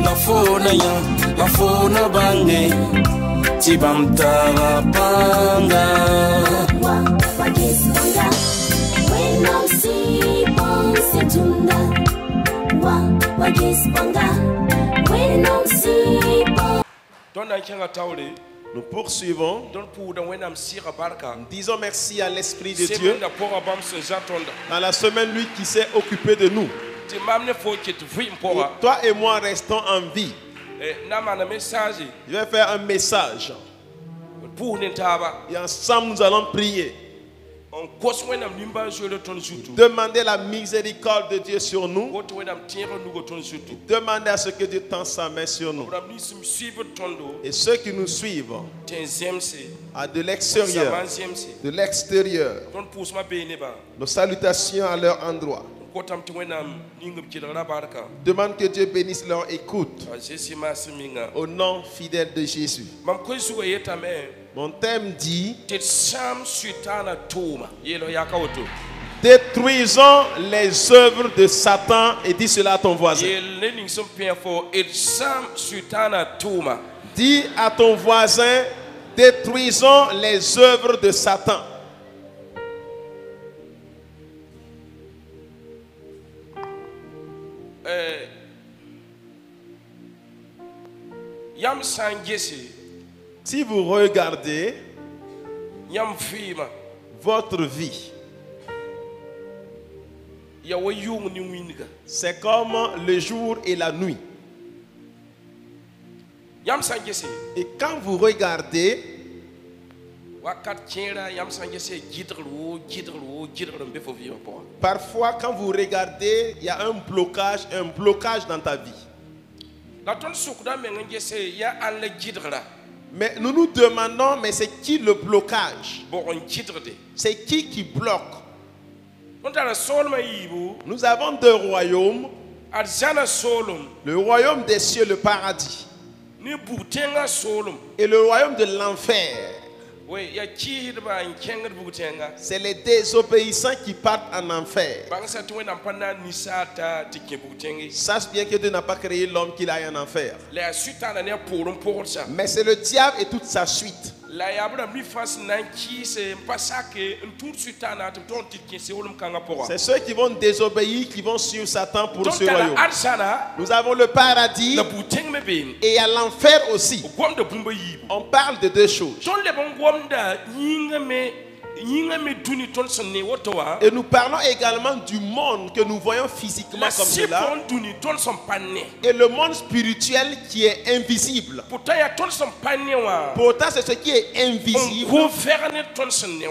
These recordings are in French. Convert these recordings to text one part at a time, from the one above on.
Lafona ya, lafona bange, tibam tarapanga. Wagisponga, when si bon setunda. Wagisponga, when si bon. Dona kinga taule. Nous poursuivons. Disons merci à l'Esprit de Dieu. Dans la semaine, lui qui s'est occupé de nous. Toi et moi restons en vie. Je vais faire un message. Et ensemble, nous allons prier. Demandez la miséricorde de Dieu sur nous. Demandez à ce que Dieu tende sa main sur nous. Et ceux qui nous suivent de l'extérieur, nos salutations à leur endroit. Demande que Dieu bénisse leur écoute. Au nom fidèle de Jésus. Mon thème dit: détruisons les œuvres de Satan. Et dis cela à ton voisin. Dis à ton voisin: détruisons les œuvres de Satan. Si vous regardez votre vie, c'est comme le jour et la nuit. Et quand vous regardez, parfois quand vous regardez, il y a un blocage dans ta vie. Mais nous nous demandons, mais c'est qui le blocage? C'est qui bloque? Nous avons deux royaumes. Le royaume des cieux, le paradis. Et le royaume de l'enfer. C'est les désobéissants qui partent en enfer. Sache bien que Dieu n'a pas créé l'homme qu'il aille en enfer. Mais c'est le diable et toute sa suite. C'est ceux qui vont désobéir, qui vont suivre Satan pour ce royaume. Nous avons le paradis et il y a l'enfer aussi. On parle de deux choses. Et nous parlons également du monde que nous voyons physiquement comme cela. Et le monde spirituel qui est invisible. Pourtant c'est ce qui est invisible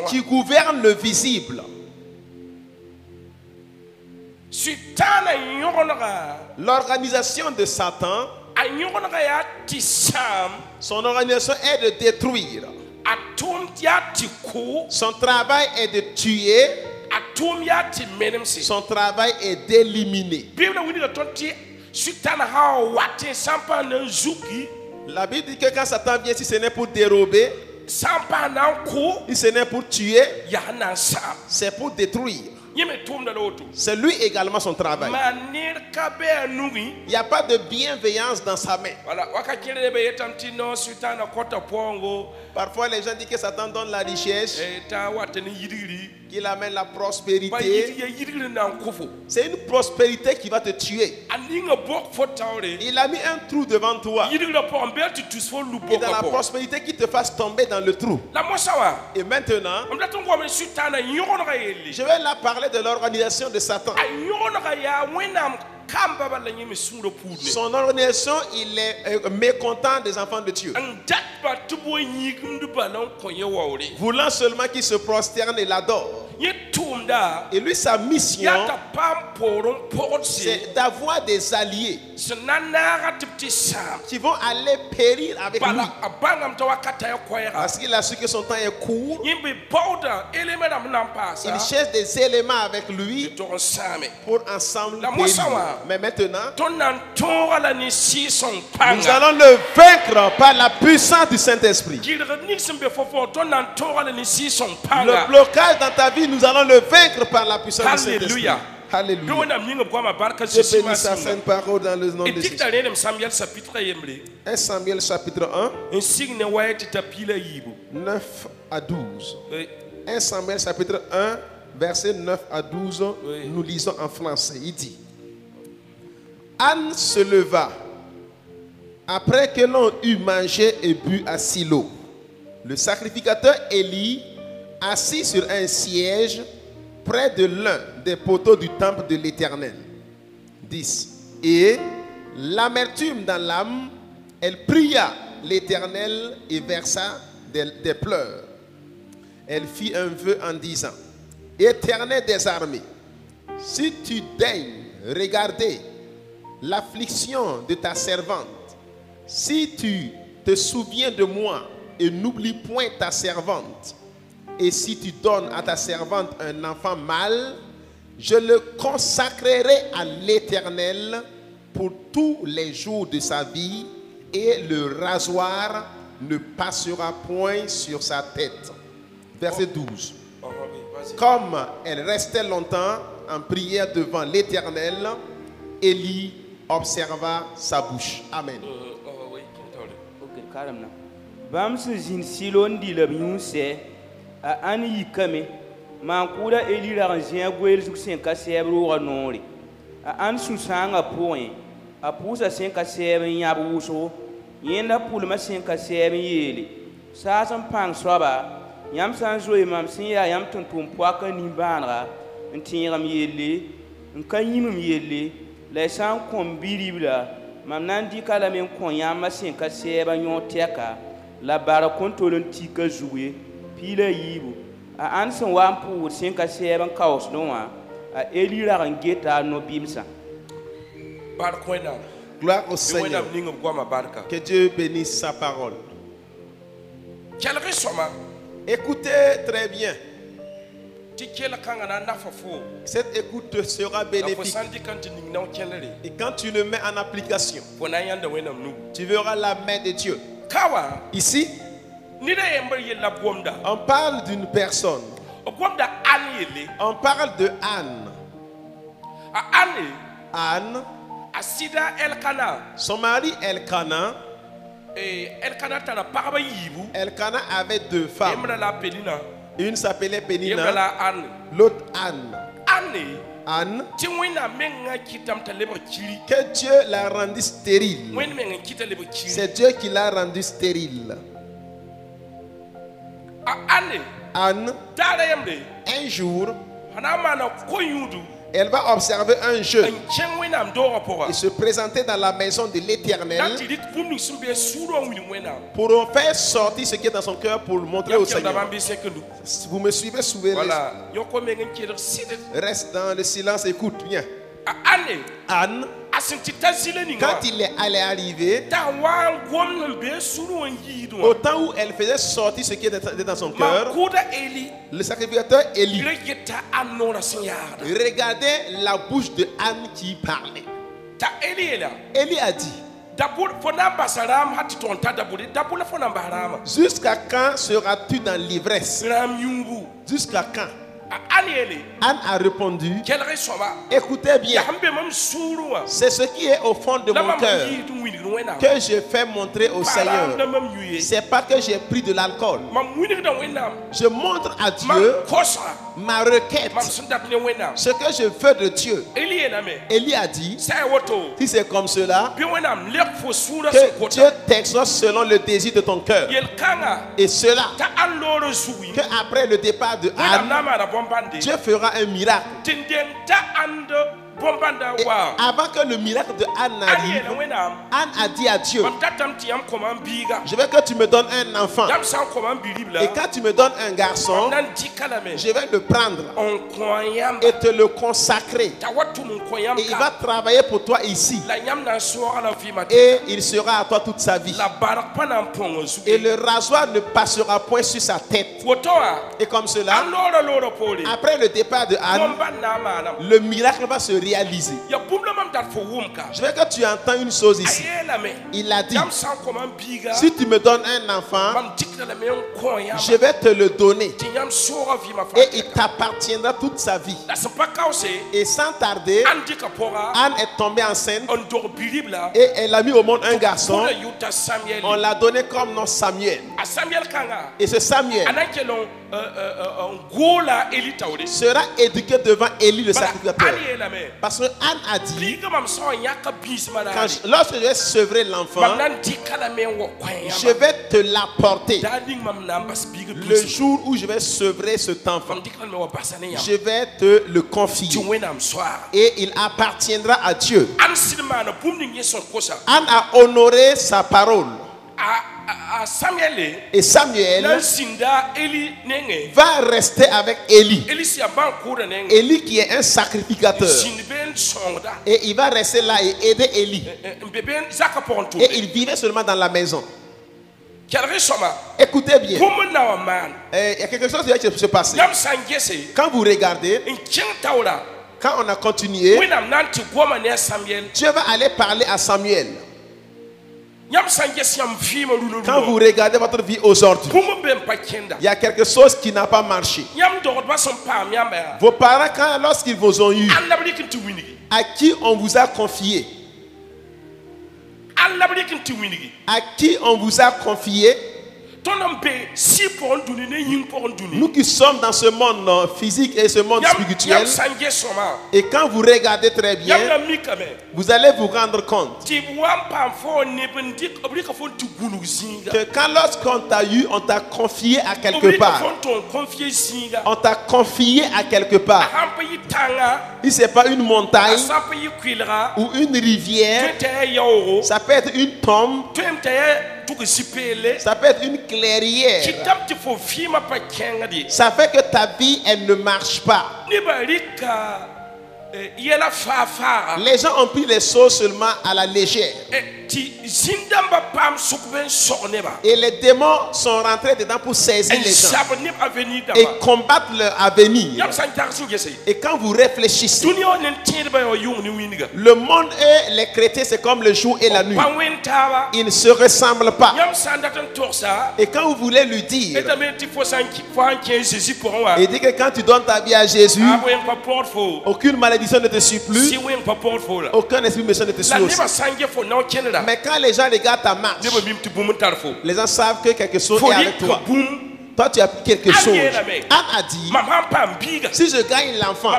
qui gouverne le visible. L'organisation de Satan, son organisation est de détruire. Son travail est de tuer. Son travail est d'éliminer. La Bible dit que quand Satan vient, si ce n'est pour dérober, si ce n'est pour tuer, c'est pour détruire. C'est lui également son travail. Il n'y a pas de bienveillance dans sa main. Parfois les gens disent que Satan donne la richesse, qu'il amène la prospérité. C'est une prospérité qui va te tuer. Il a mis un trou devant toi. Et dans la prospérité qui te fasse tomber dans le trou. Et maintenant, je vais là parler de l'organisation de Satan. Son organisation, il est mécontent des enfants de Dieu. Voulant seulement qu'il se prosterne et l'adore. Et lui, sa mission, c'est d'avoir des alliés qui vont aller périr avec lui. Parce qu'il a su que son temps est court. Il cherche des éléments avec lui pour ensemble périr. Mais maintenant, nous allons le vaincre par la puissance du Saint-Esprit. Le blocage dans ta vie, nous allons le vaincre par la puissance du Saint-Esprit. Alléluia. Je bénis sa sainte parole dans le nom de Jésus. 1 Samuel chapitre 1, 9 à 12. 1 Samuel chapitre 1, verset 9 à 12, nous lisons en français. Il dit: Anne se leva après que l'on eut mangé et bu à Silo. Le sacrificateur Élie, assis sur un siège près de l'un des poteaux du temple de l'Éternel. 10. Et l'amertume dans l'âme, elle pria l'Éternel et versa des pleurs. Elle fit un vœu en disant: Éternel des armées, si tu daignes regarder l'affliction de ta servante, si tu te souviens de moi et n'oublie point ta servante, et si tu donnes à ta servante un enfant mâle, je le consacrerai à l'Éternel pour tous les jours de sa vie, et le rasoir ne passera point sur sa tête. Verset 12. Comme elle restait longtemps en prière devant l'Éternel, Élie observa sa bouche. Amen. Yam san zoe mam sin ya yam ton poaka ni banra ntiram yelle nkanyim yelle la san kom biribla mam nan di kala men kon yam masin ka seba nyoteka la bara kontolon tika zuwe pila yibu a ansan wa pour sin ka seba kaos no wa a elira ngeta no bimsa par koina. Gloire au Seigneur. Que Dieu bénisse sa parole. Écoutez très bien. Cette écoute sera bénéfique. Et quand tu le mets en application, tu verras la main de Dieu. Ici, on parle d'une personne. On parle de Anne. Anne, son mari Elkana. Elkana avait deux femmes. Une s'appelait Pénina, l'autre Anne. Anne, que Dieu l'a rendue stérile. C'est Dieu qui l'a rendue stérile. Anne, un jour, elle va observer un jeu et se présenter dans la maison de l'Éternel pour faire sortir ce qui est dans son cœur pour le montrer au Seigneur. Vous me suivez, reste dans le silence, écoute bien. Anne, quand il est allé arriver, au temps où elle faisait sortir ce qui était dans son cœur, le sacrificateur Élie regardait la bouche de Anne qui parlait. Élie a dit: jusqu'à quand seras-tu dans l'ivresse? Jusqu'à quand? Anne a répondu: écoutez bien, c'est ce qui est au fond de mon cœur que je fais montrer au Seigneur. C'est pas que j'ai pris de l'alcool. Je montre à Dieu ma requête, ce que je veux de Dieu. Élie a dit: si c'est comme cela, que Dieu t'exauce selon le désir de ton cœur. Et cela, qu'après le départ de Anne, Dieu fera un miracle. Et avant que le miracle de Anne n'arrive, Anne a dit à Dieu: je veux que tu me donnes un enfant. Et quand tu me donnes un garçon, je vais le prendre et te le consacrer. Et il va travailler pour toi ici. Et il sera à toi toute sa vie. Et le rasoir ne passera point sur sa tête. Et comme cela, après le départ de Anne, le miracle va se réaliser. Je veux que tu entends une chose ici. Il a dit, si tu me donnes un enfant, je vais te le donner. Et il t'appartiendra toute sa vie. Et sans tarder, Anne est tombée enceinte. Et elle a mis au monde un garçon. On l'a donné comme nom Samuel. Et ce Samuel sera éduqué devant Élie le sacrificateur. Parce que Anne a dit, lorsque je vais sevrer l'enfant, je vais te l'apporter. Le jour où je vais sevrer cet enfant, je vais te le confier. Et il appartiendra à Dieu. Anne a honoré sa parole. Et Samuel va rester avec Élie. Élie qui est un sacrificateur. Et il va rester là et aider Élie. Et il vivait seulement dans la maison. Écoutez bien. Il y a quelque chose qui va se passer. Quand vous regardez, quand on a continué, Dieu va aller parler à Samuel. Quand vous regardez votre vie aujourd'hui, il y a quelque chose qui n'a pas marché. Vos parents, lorsqu'ils vous ont eu, à qui on vous a confié? À qui on vous a confié? Nous qui sommes dans ce monde physique et ce monde spirituel, et quand vous regardez très bien, vous allez vous rendre compte que quand lorsqu'on t'a eu, on t'a confié à quelque part. On t'a confié à quelque part. Si ce n'est pas une montagne ou une rivière, ça peut être une tombe, ça peut être une clairière. Ça fait que ta vie, elle ne marche pas. Les gens ont pris les choses seulement à la légère. Et les démons sont rentrés dedans pour saisir les gens et combattre leur avenir. Et quand vous réfléchissez, le monde et les chrétiens, c'est comme le jour et la nuit. Ils ne se ressemblent pas. Et quand vous voulez lui dire, il dit que quand tu donnes ta vie à Jésus, aucune malédiction ne te suit plus, aucun esprit méchant ne te suit aussi. Mais quand les gens regardent ta marche, les gens savent que quelque chose est avec toi. Toi, tu as pris quelque chose. Anne a dit, si je gagne l'enfant,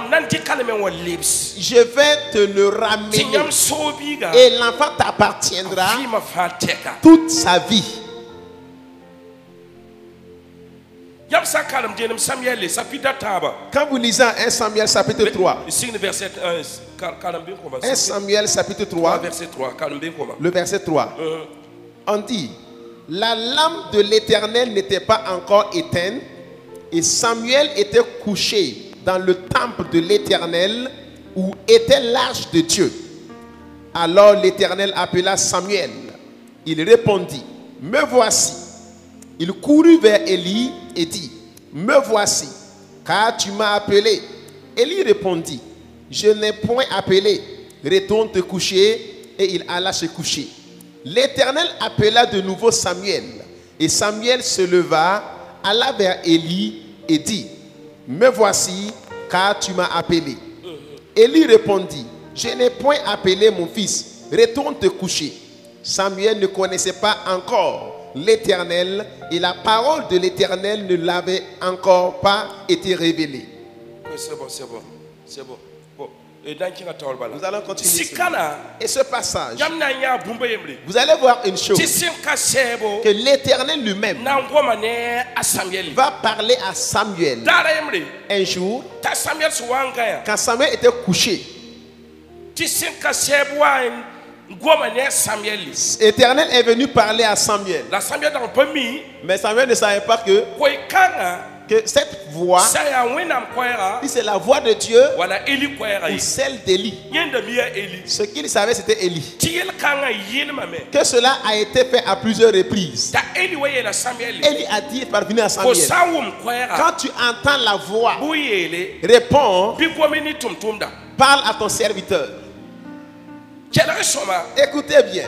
je vais te le ramener. Et l'enfant t'appartiendra toute sa vie. Quand vous lisez 1 Samuel chapitre 3, 1 Samuel chapitre 3, le verset 3, on dit, la lampe de l'Éternel n'était pas encore éteinte et Samuel était couché dans le temple de l'Éternel où était l'arche de Dieu. Alors l'Éternel appela Samuel. Il répondit, me voici. Il courut vers Élie et dit, me voici, car tu m'as appelé. Élie répondit, je n'ai point appelé, retourne te coucher. Et il alla se coucher. L'Éternel appela de nouveau Samuel. Et Samuel se leva, alla vers Élie et dit, me voici, car tu m'as appelé. Élie répondit, je n'ai point appelé mon fils, retourne te coucher. Samuel ne connaissait pas encore l'Éternel et la parole de l'Éternel ne l'avait encore pas été révélée. C'est bon, c'est bon, c'est bon. Nous allons continuer. Et ce passage, vous allez voir une chose, que l'Éternel lui-même va parler à Samuel. Un jour, quand Samuel était couché, l'Éternel est venu parler à Samuel. Mais Samuel ne savait pas que cette voix, si c'est la voix de Dieu ou celle d'Élie. Ce qu'il savait, c'était Élie. Que cela a été fait à plusieurs reprises. Élie a dit, parvenu à Samuel, quand tu entends la voix, réponds, parle à ton serviteur. Écoutez bien.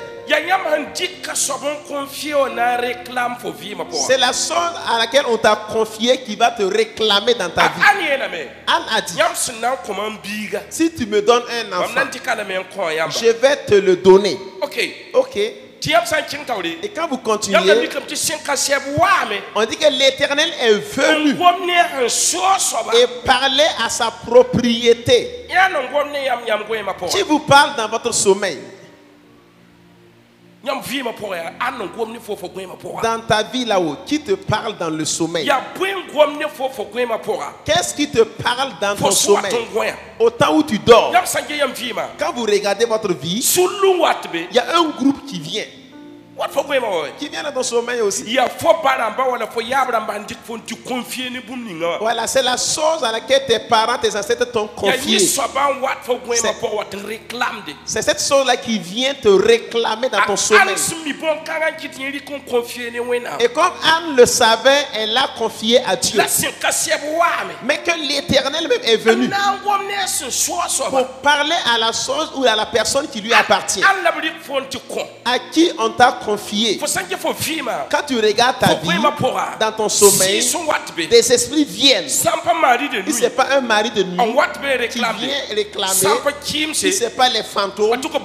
C'est la chose à laquelle on t'a confié qui va te réclamer dans ta vie. Anne a dit, si tu me donnes un enfant, je vais te le donner. Ok. Et quand vous continuez, on dit que l'Éternel est venu et parlait à sa propriété. Qui vous parle dans votre sommeil? Dans ta vie là-haut, qui te parle dans le sommeil? Qu'est-ce qui te parle dans ton sommeil? Au temps où tu dors, quand vous regardez votre vie, il y a un groupe qui vient. Qui vient dans ton sommeil aussi. Voilà, c'est la chose à laquelle tes parents, tes ancêtres t'ont confié. C'est cette chose-là qui vient te réclamer dans ton sommeil. Et comme Anne le savait, elle l'a confié à Dieu. Mais que l'Éternel même est venu pour parler à la chose ou à la personne qui lui appartient. À qui on t'a confié. Quand tu regardes ta vie dans ton sommeil, des esprits viennent. Si ce n'est pas un mari de nuit qui vient réclamer, si ce n'est pas les fantômes, en tout cas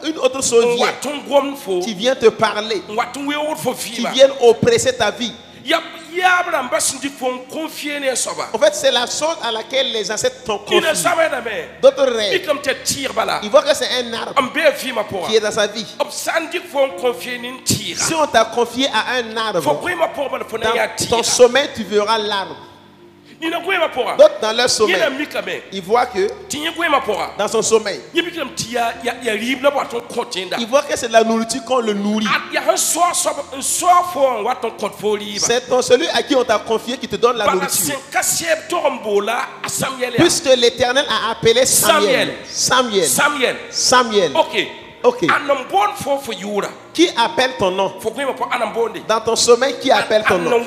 une autre chose vient qui vient te parler, qui vient oppresser ta vie. En fait, c'est la chose à laquelle les ancêtres t'ont confié. D'autres rêves, ils voient que c'est un arbre qui est dans sa vie. Si on t'a confié à un arbre, dans ton sommeil, tu verras l'arbre. D'autres dans leur sommeil, ils voient que dans son sommeil, ils voient que c'est de la nourriture qu'on le nourrit. C'est celui à qui on t'a confié qui te donne la nourriture. Puisque l'Éternel a appelé Samuel. Ok. Qui appelle ton nom? Dans ton sommeil, qui appelle ton nom?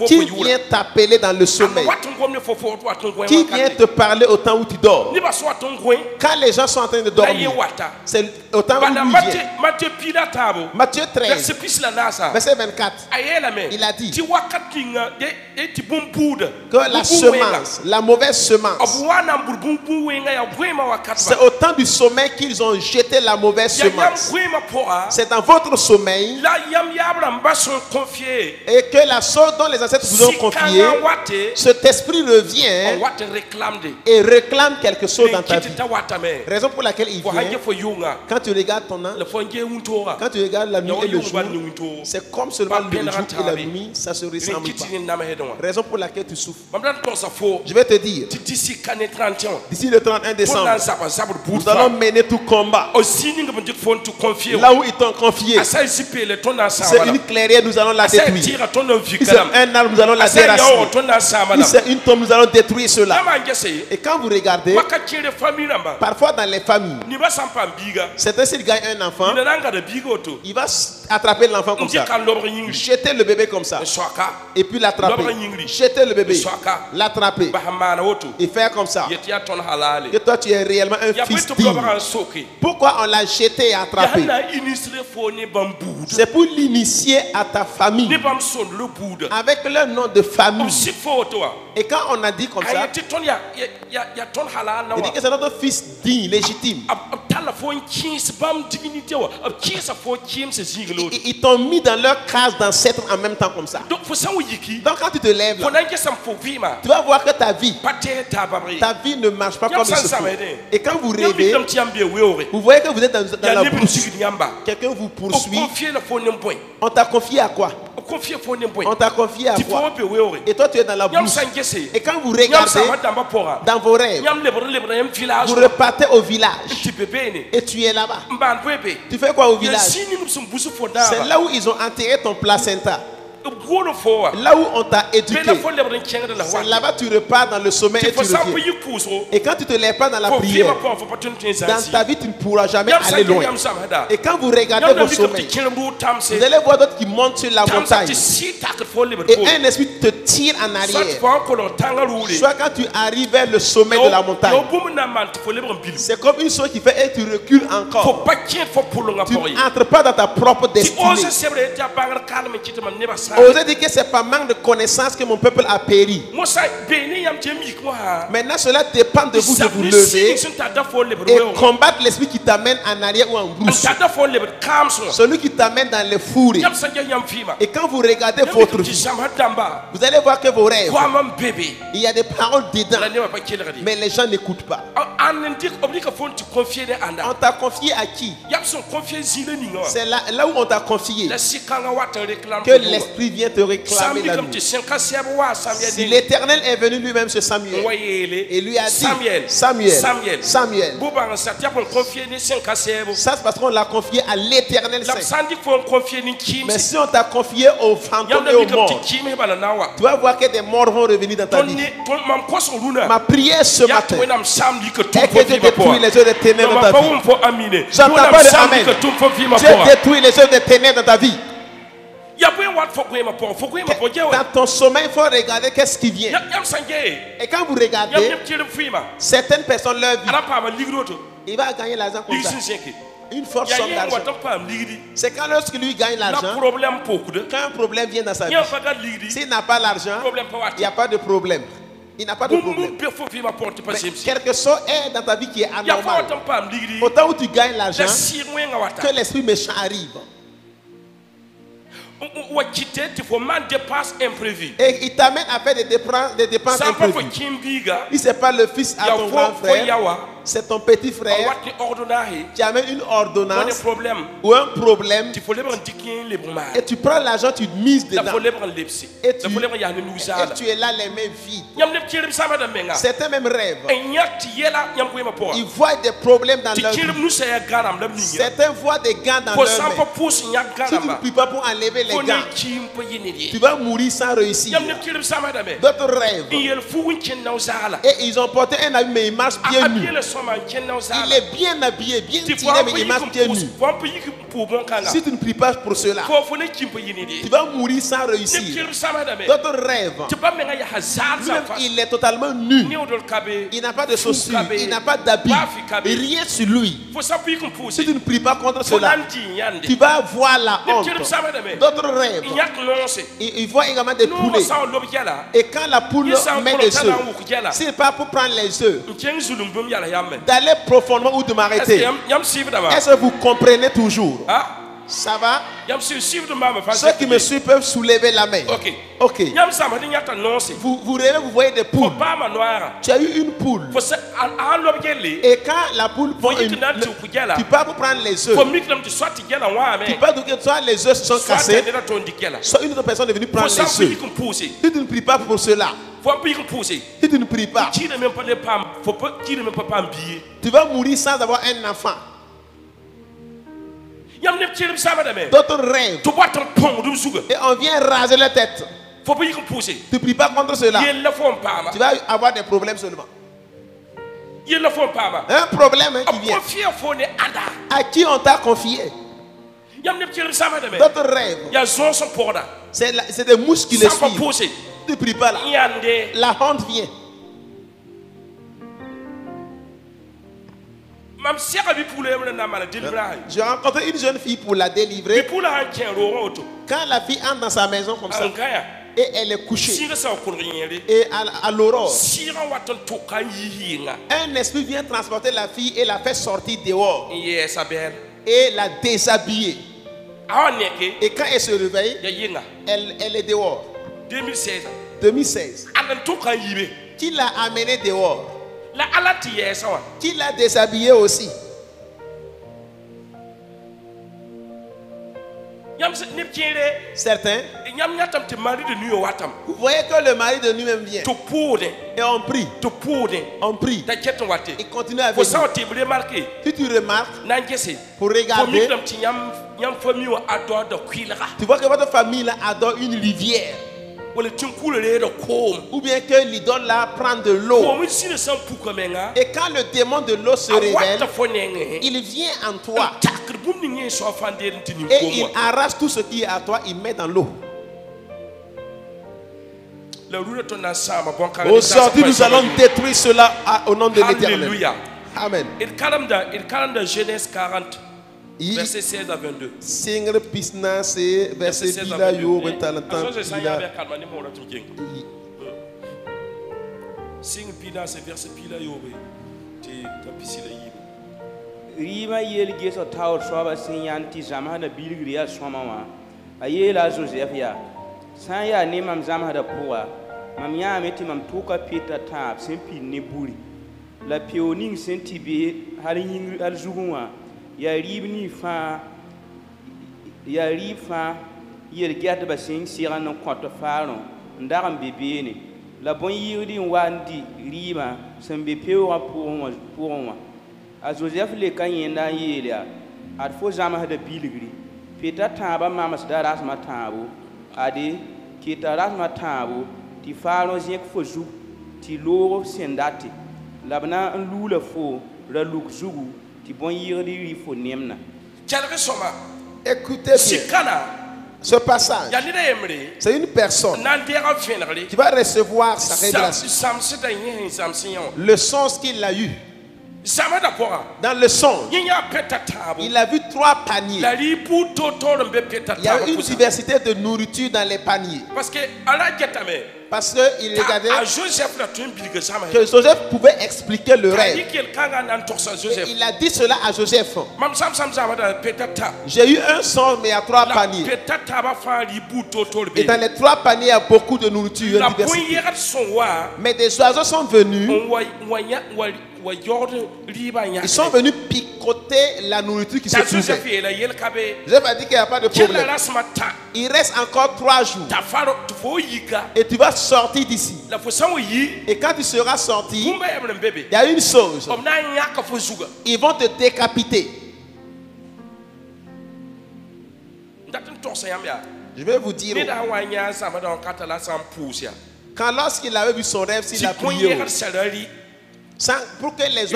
Qui vient t'appeler dans le sommeil? Qui vient te parler au temps où tu dors? Quand les gens sont en train de dormir, c'est au temps où lui vient. Matthieu 13, verset 24. Il a dit que la semence, la mauvaise semence, c'est au temps du sommeil qu'ils ont jeté la mauvaise semence. C'est dans votre sommeil et que la chose dont les ancêtres vous ont confié, cet esprit revient et réclame quelque chose dans ta vie. Raison pour laquelle il vient. Quand tu regardes ton an, quand tu regardes la nuit et le jour, c'est comme seulement le jour et la nuit, ça se ressemble pas. Raison pour laquelle tu souffres. Je vais te dire, d'ici le 31 décembre, nous allons mener tout combat. Là où ils t'ont confié, c'est une clairière, nous allons la détruire. C'est un arbre, nous allons la déraciner. C'est une tombe, nous allons détruire cela. Et quand vous regardez, parfois dans les familles, c'est ainsi qu'il gagne un enfant, il va attraper l'enfant comme ça, jeter le bébé comme ça, et puis l'attraper, jeter le bébé, l'attraper, et faire comme ça. Que toi tu es réellement un fils digne. Pourquoi on l'a jeté et attrapé? C'est pour l'initier à ta famille avec le nom de famille. Et quand on a dit comme ça, il dit que c'est notre fils digne, légitime. Ils t'ont mis dans leur case d'ancêtre en même temps comme ça. Donc quand tu te lèves là, tu vas voir que ta vie ne marche pas comme il se faut. Et quand vous rêvez, vous voyez que vous êtes dans la poursuite. Quelqu'un vous poursuit. On t'a confié à quoi? On t'a confié à quoi? Et toi tu es dans la bourse. Et quand vous regardez dans vos rêves, vous repartez au village. Et tu es là-bas. Tu fais quoi au village? C'est là où ils ont enterré ton placenta. Là où on t'a éduqué, c'est là-bas tu repars dans le sommet et tu reviens. Et quand tu te lèves pas dans la prière, dans ta vie tu ne pourras jamais aller loin. Et quand vous regardez vos sommets, vous allez voir d'autres qui montent sur la montagne. Et un esprit te tire en arrière. Soit quand tu arrives vers le sommet de la montagne, c'est comme une chose qui fait et tu recules encore. Tu n'entres pas dans ta propre destinée. Osez dire que ce n'est pas manque de connaissance que mon peuple a péri. Maintenant, cela dépend de vous lever et combattre l'esprit qui t'amène en arrière ou en brousse. Celui qui t'amène dans les fourrés. Et quand vous regardez votre vie, vous allez voir que vos rêves, il y a des paroles dedans, mais les gens n'écoutent pas. On t'a confié à qui? C'est là où on t'a confié que l'esprit vient te réclamer la nuit. Si l'Éternel est venu lui-même sur Samuel et lui a dit Samuel. Ça c'est parce qu'on l'a confié à l'Éternel. Mais si on t'a confié aux fantômes et aux morts, tu vas voir que des morts vont revenir dans ta vie. Ma prière ce matin est que Dieu détruit les œuvres des ténèbres dans ta vie. J'entends pas de amen. Dieu détruit les œuvres des ténèbres dans ta vie. Dans ton sommeil, il faut regarder qu'est-ce qui vient. Et quand vous regardez, certaines personnes leur vie, il va gagner l'argent comme ça. Une forte somme d'argent. C'est quand lorsque lui gagne l'argent, quand un problème vient dans sa vie, s'il n'a pas l'argent, il n'y a pas de problème. Il n'a pas de problème. Mais quelque chose est dans ta vie qui est anormal. Autant où tu gagnes l'argent, que l'esprit méchant arrive. Et il t'amène à faire des dépenses imprévues. Si ce n'est pas le fils à ton grand frère, c'est ton petit frère qui amène une ordonnance ou un problème et tu prends l'argent, tu mises dedans et tu es là les mains vides. Certains même rêvent. Ils voient des problèmes dans leur vie. Certains voient des gants dans leur main. Si tu ne pries pas pour enlever les gants, tu vas mourir sans réussir. D'autres rêvent. Et ils ont porté un habit mais ils marchent bien nu. Il est bien habillé, bien tiré, mais il marche bien nu. Si tu ne pries pas pour cela, tu vas mourir sans réussir. D'autres rêvent. Lui-même, il est totalement nu. Il n'a pas de chaussures, il n'a pas d'habit, rien sur lui. Si tu ne pries pas contre cela, tu vas voir la honte. D'autres rêvent. Ils voient également des poulets. Et quand la poule met des œufs, ce n'est pas pour prendre les œufs, d'aller profondément ou de m'arrêter. Est-ce que vous comprenez toujours? Ça va? Ceux qui me suivent peuvent soulever la main. Ok. Vous rêvez, vous voyez des poules. Tu as eu une poule. Et quand la poule prend tu pars pour prendre les œufs. Tu pars pour que soit les œufs sont cassés. Soit une autre personne est venue prendre les œufs. Si tu ne pries pas pour cela, si tu ne pries pas, tu vas mourir sans avoir un enfant. D'autres rêvent. Et on vient raser la tête. Tu ne pries pas contre cela. Tu vas avoir des problèmes seulement. Un problème qui vient. À qui on t'a confié? D'autres rêves. C'est des mouches qui les suivent. Tu ne pries pas là. La honte vient. J'ai rencontré une jeune fille pour la délivrer. Quand la fille entre dans sa maison comme ça, et elle est couchée, et à l'aurore, un esprit vient transporter la fille et la fait sortir dehors et la déshabiller. Et quand elle se réveille, elle est dehors. 2016. Qui l'a amenée dehors? Qui l'a déshabillée aussi? Certains, vous voyez que le mari de nuit même vient. Et on prie. On prie. Il continue avec nous. Si tu remarques, pour regarder, Tu vois que votre famille là adore une rivière. Ou bien que l'idole là prend de l'eau. Et quand le démon de l'eau se révèle, il vient en toi. Et il arrache tout ce qui est à toi, il met dans l'eau. Aujourd'hui, nous allons détruire cela au nom de l'Éternel. Amen. Genèse 40. Verset 16 à 22. Singre pisna se verset bila yo bentalantan. Sing pina se verset bila yo te tapisila yiba. Riba yel geso taw soba sinyanti zamana bilgriya somama. Ayela Joseph ya. San ya ne mam zamada puwa. Mam ya meti mam tuka pita tab sempi ne buri. La pioning sentibe halin alzugunwa. Ya ribni fa yel gerte ba sing siran no konto faro ndaram bebene la bon yiri wandi riba sembe pewa pour moi a Joseph le kanyenda yelia ad fo jama da biligri peta taba mama daras matabo ade kitaras matabo ti faro zek fo zu ti loro sendati labna lula fo ra luk zugu ti bon yiri fo nemna. Écoutez bien. Ce passage, c'est une personne qui va recevoir sa révélation. Le songe qu'il a eu. Dans le songe, il a vu 3 paniers. Il y a une diversité de nourriture dans les paniers. Parce qu'il regardait que Joseph pouvait expliquer le rêve. Et il a dit cela à Joseph. J'ai eu un songe, mais il y a 3 paniers. Et dans les 3 paniers, il y a beaucoup de nourriture. Mais des oiseaux sont venus. Ils sont venus picoter la nourriture qui se trouvait. Joseph a dit qu'il n'y a pas de problème. Il reste encore 3 jours. Et tu vas sortir d'ici. Et quand tu seras sorti, il y a une chose. Ils vont te décapiter. Je vais vous dire. Quand lorsqu'il avait vu son rêve, s'il a prié, pour que les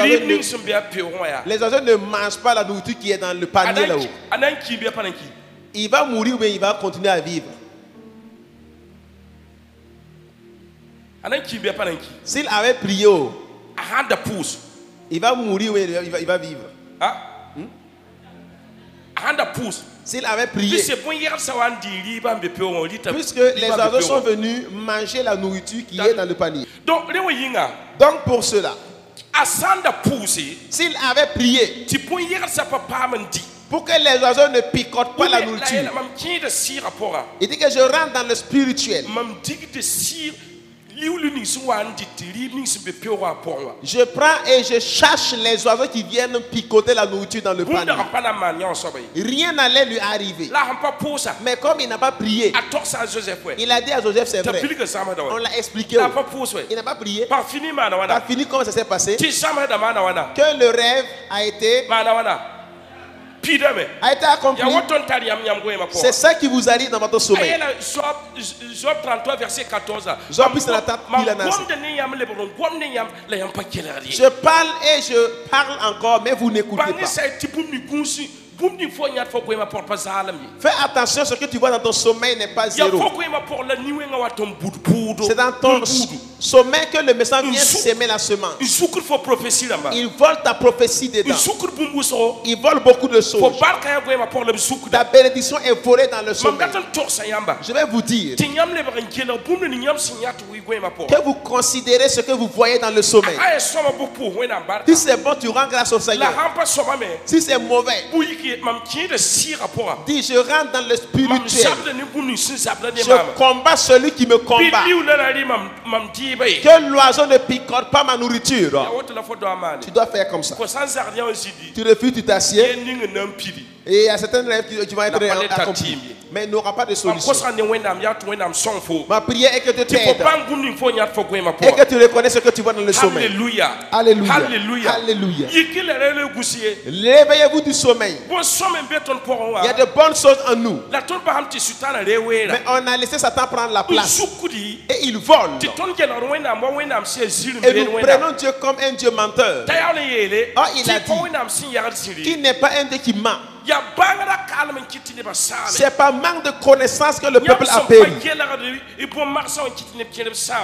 oiseaux ne mangent pas la nourriture qui est dans le panier là-haut. Il va mourir ou bien il va continuer à vivre. S'il avait prié, il va mourir ou il va vivre. S'il avait prié, puisque les oiseaux sont venus manger la nourriture qui est dans le panier. Donc pour cela, s'il avait prié pour que les oiseaux ne picotent pas la nourriture, il dit que je rentre dans le spirituel. Je prends et je cherche les oiseaux qui viennent picoter la nourriture dans le panier. Rien n'allait lui arriver. Mais comme il n'a pas prié, il a dit à Joseph, c'est vrai. On l'a expliqué. Il n'a pas prié. Pas fini, comment ça s'est passé? Que le rêve a été accompli. C'est ça qui vous arrive dans votre sommeil. Job 33 verset 14. Je parle et je parle encore, mais vous n'écoutez pas. Fais attention, ce que tu vois dans ton sommeil n'est pas zéro. C'est dans ton sommeil que le message vient s'aimer la semence. Il vole ta prophétie dedans. Il vole beaucoup de choses. Ta bénédiction est volée dans le sommeil. Je vais vous dire que vous considérez ce que vous voyez dans le sommeil. Si c'est bon, tu rends grâce au Seigneur. Si c'est mauvais, dis, je rentre dans le spirituel. Je combats celui qui me combat. Que l'oiseau ne picote pas ma nourriture. Tu dois faire comme ça. Tu refuses, tu t'assieds. Et à certains rêves, tu vas être accompli. mais il n'aura pas de solution. Ma prière est que Dieu t'aide et que tu reconnaisses ce que tu vois dans le sommeil. Alléluia. Alléluia. Alléluia. Alléluia. Réveillez-vous du sommeil. Il y a de bonnes choses en nous. Mais on a laissé Satan prendre la place. Et il vole. Et nous prenons Dieu comme un Dieu menteur. Oh, il a dit qu'il n'est pas un Dieu qui ment. C'est par manque de connaissance que le peuple a péri.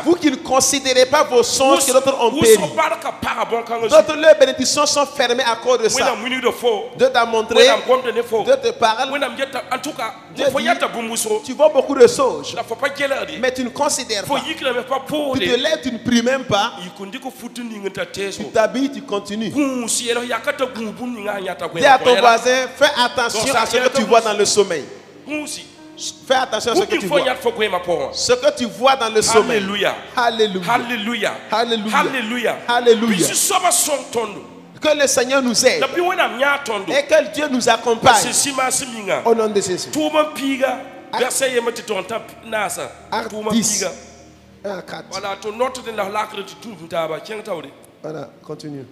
Vous qui ne considérez pas vos songes que d'autres ont péri. D'autres leurs bénédictions sont fermées à cause de ça. Dieu t'a montré, Dieu te parle. Dieu dit, tu vois beaucoup de choses, mais tu ne considères pas. Tu te lèves, tu ne pries même pas. Tu t'habilles, tu continues. Dis à ton voisin, fais attention à ce que tu vois dans le sommeil. Fais attention à ce que tu vois. Ce que tu vois dans le sommeil. Alléluia. Alléluia. Alléluia. Alléluia. Alléluia. Que le Seigneur nous aide et que Dieu nous accompagne au nom de Jésus. Acte 10. Voilà, continue.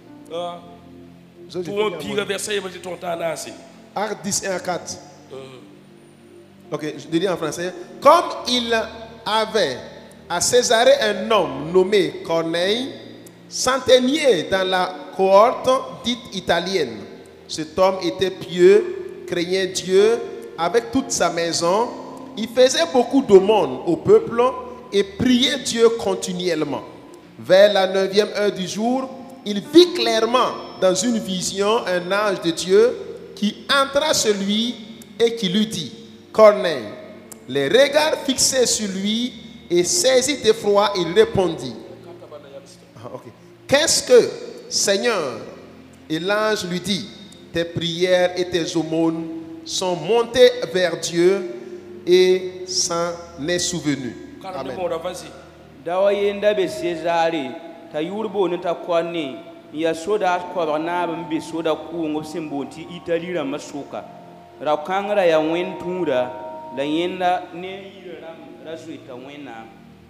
Acte 10 et 4. Ok, je dis en français. Comme il avait à Césarée un homme nommé Corneille, centenier dans la cohorte dite italienne. Cet homme était pieux, craignait Dieu avec toute sa maison. Il faisait beaucoup d'aumônes au peuple et priait Dieu continuellement. Vers la 9e heure du jour, il vit clairement dans une vision un ange de Dieu qui entra sur lui et qui lui dit: Corneille. Les regards fixés sur lui et saisi d'effroi, il répondit: Qu'est-ce que, Seigneur? Et l'ange lui dit: Tes prières et tes aumônes sont montées vers Dieu et s'en est souvenu. Amen. Ya soda ko na ban be soda ku ngo simbonti Italy ra masuka ra kangra ya wen tura la yenda ne yira ra suita wena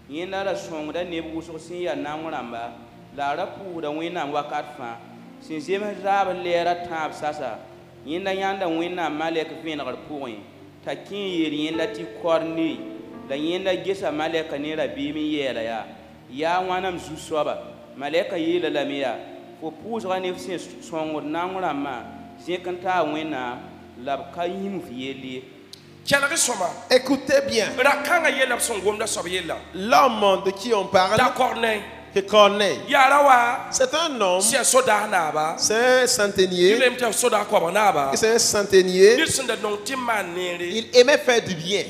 yenda ra songa ne bu so sin ya na nguramba la ra pu da wena wakat fa sin zema ra le ra tab sasa yenda yanda wena malek fin ra puin ta kin yenda ti korni la yenda gesa malek ne ra bi mi yela ya wanam zu soba maleka yela la miya pour pouvoir ne son namrama c'est quand ta wena la kayim fieli. Écoutez bien. L'homme de qui on parle, c'est Corneille. C'est un homme, c'est un centenier. C'est un centenier. Il aimait faire du bien.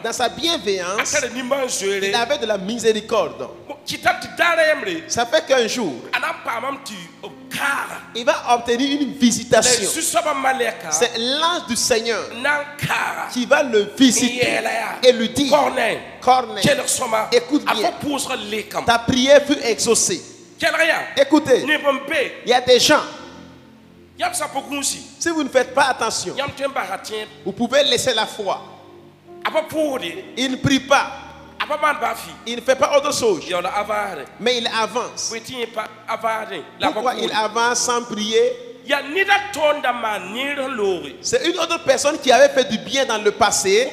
Dans sa bienveillance, il avait de la miséricorde. Ça fait qu'un jour, il va obtenir une visitation. C'est l'ange du Seigneur qui va le visiter et lui dire: Corneille, écoute bien, ta prière fut exaucée. Écoutez, il y a des gens, si vous ne faites pas attention, vous pouvez laisser la foi. Il ne prie pas. Il ne fait pas autre chose. Mais il avance. Pourquoi il avance sans prier? C'est une autre personne qui avait fait du bien dans le passé.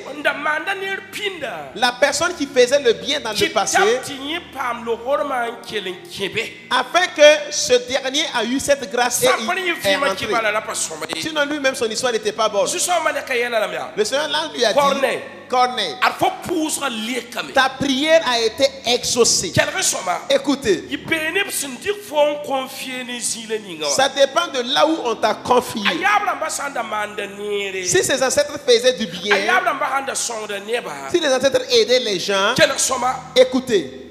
La personne qui faisait le bien dans le passé, afin que ce dernier a eu cette grâce et il est rentré. Sinon lui-même son histoire n'était pas bonne. Le Seigneur lui a dit: Corneille, ta prière a été exaucée. Écoutez, ça dépend de là où on t'a confié. Si ses ancêtres faisaient du bien, si les ancêtres aidaient les gens, écoutez,